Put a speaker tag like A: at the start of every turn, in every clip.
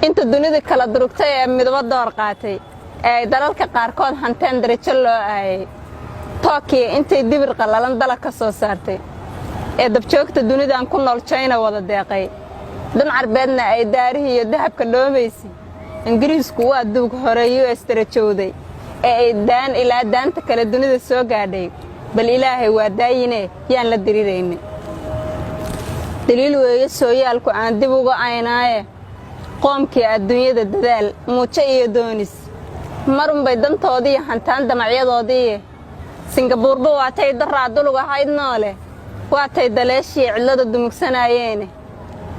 A: inta dunida kala durugtay ee midba door qaatay ee dalalka qaarkood hanteen darajo loo aayay Tokyo intay dibir qalalan dalka ka soo saartay ee dabjoogta dunidan ku nool China wada deeqay dan carbeedna ay daarihi iyo dahabka dhoomaysay Ingiriisku waa duug hore US darajooday ee ay daan ilaa daanta kala dunida soo gaadhay bal Ilaahay waa daayine yaan la diriireynay daliil weeye sooyaalku aan dib uga aynaaye qoomkii adduunyada dadaal muujo iyo doonis marun bay dantoodii hantaan damacyadoodii Singapore waatay daraaduluga hayd noole waatay daleeshii cilada dumugsanayeen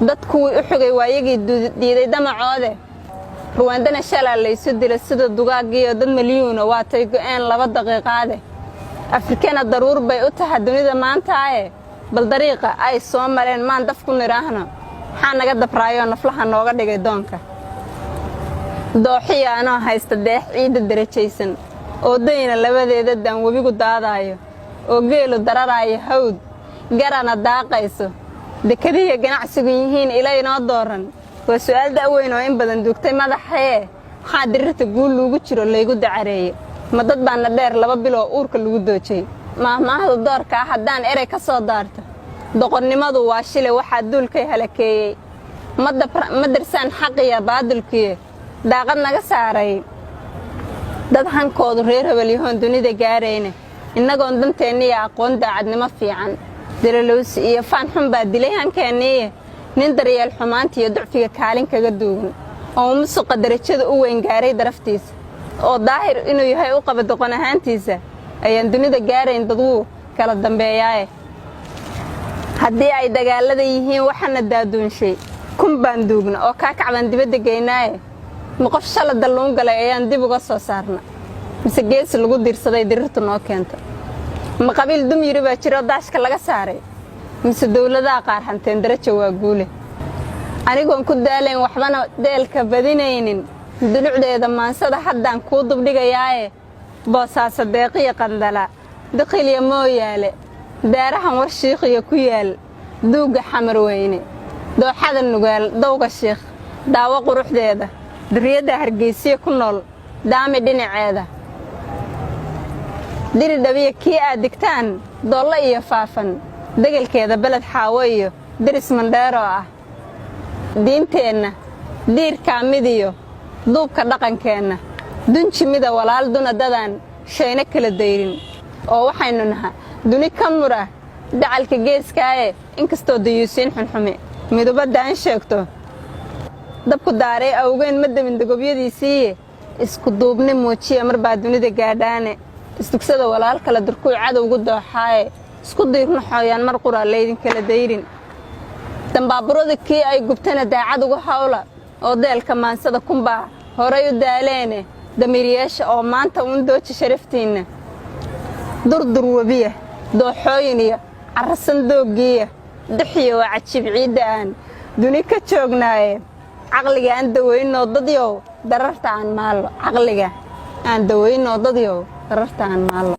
A: dadku u xogay waayigii diiday damacoode Rwandana shalay la isu dilay sida dugaagiyo dad milyuuna waatay go'aan 2 daqiiqaade Afrikana daruur bay u tahay dunida maanta bal dariiqa ay soo mareen maan daf ku niraahna waxaan naga dabraayo naflaha nooga dhigay doonka dooxiyaano haysta deex ciid darajaysan oo dayna labadeeda daan wabigu daadaayo oo geelu dararaayo hawd garana daaqayso dekadiga ganacsigu yihiin ilaa inoo dooran waa su'aal daaweyn oo in badan duugtay madaxee waxaa dirirta guul lagu jiro laygu dacareeyay ma dad baana dheer 2 bilo uurka lagu doojay maahmaahda doorka haddaan erey ka soo daarto doqonnimadu waa shilay waxa duulkay halakeeyay madarsan xaqiya baadilkii daaqad naga saaray dad hankoodu reer habaliyoon dunida gaarayna inagoon danteennii aqoon daacadnimo fiican diraloos iyo faan xun baa dilay hankeennii nin daryeel xumaanta iyo ducfiga kaalin kaga duugan oo musuqa darajada u weyn gaaray daraftiisa oo daahir inuu yahay u qaba doqon ahaantiisa ayaan dunida gaarayn dadku kala dambeeyay haddii ay dagaalada yihiin waxana daaduunshay kun baan duugna oo ka kacban dibadda geynaaye ma qof shala dalluun galay ayaan dib uga soo saarna mise gees lagu dirsaday dirirtu noo keento ma qabiil dum yiri baa jiro daashka laga saaray mise dawladaha qaar hanteen darajo waa guule anigoon ku daalayn waxbana deelka badinaynin dulucdeeda maansada haddaan ku dubdhigayaaye boosaasa deeqiya qandala dakhiliya mooyaale daarahan war shiikhiya ku yaal duuga xamar weyne dooxada nugaal dawga shiikh daawo quruxdeeda duriyada hargeysa ku nool daami dhinaceeda diri dhabiya kii aad digtaan dolla iyo faafan degalkeeda balad xaawo iyo diris mandheero ah diinteenna diirka midiyo duubka dhaqankeena dunji mida walaal duna dadan shayna kala dayrin oo waxaynu nahay duni ka mura dacalka geeskaaye inkastoo dayuusin xunxume midubadaan sheegto dabku daaray awgeen madamin dagobyadiisii isku duubne muujiya marba dunida gaadhaane istugsada walaal kala durku cadowgu dooxaaye isku diirno xooyaan mar quraaleydin kala dayrin dambaaburada kii ay gubtana daacad ugu hawla oo deelka maansada kunbaa horay u daaleene damiriyeesha oo maanta uun dooji sharaftiinna durdur wabiya dooxooyin iyo carrasan dooggiiya duxiya waa cajiib ciidda aan duni ka joognaaye caqliga aan daweynoo dadyow dararta aan maallo caqliga aan daweynoo dadyow dararta aan maallo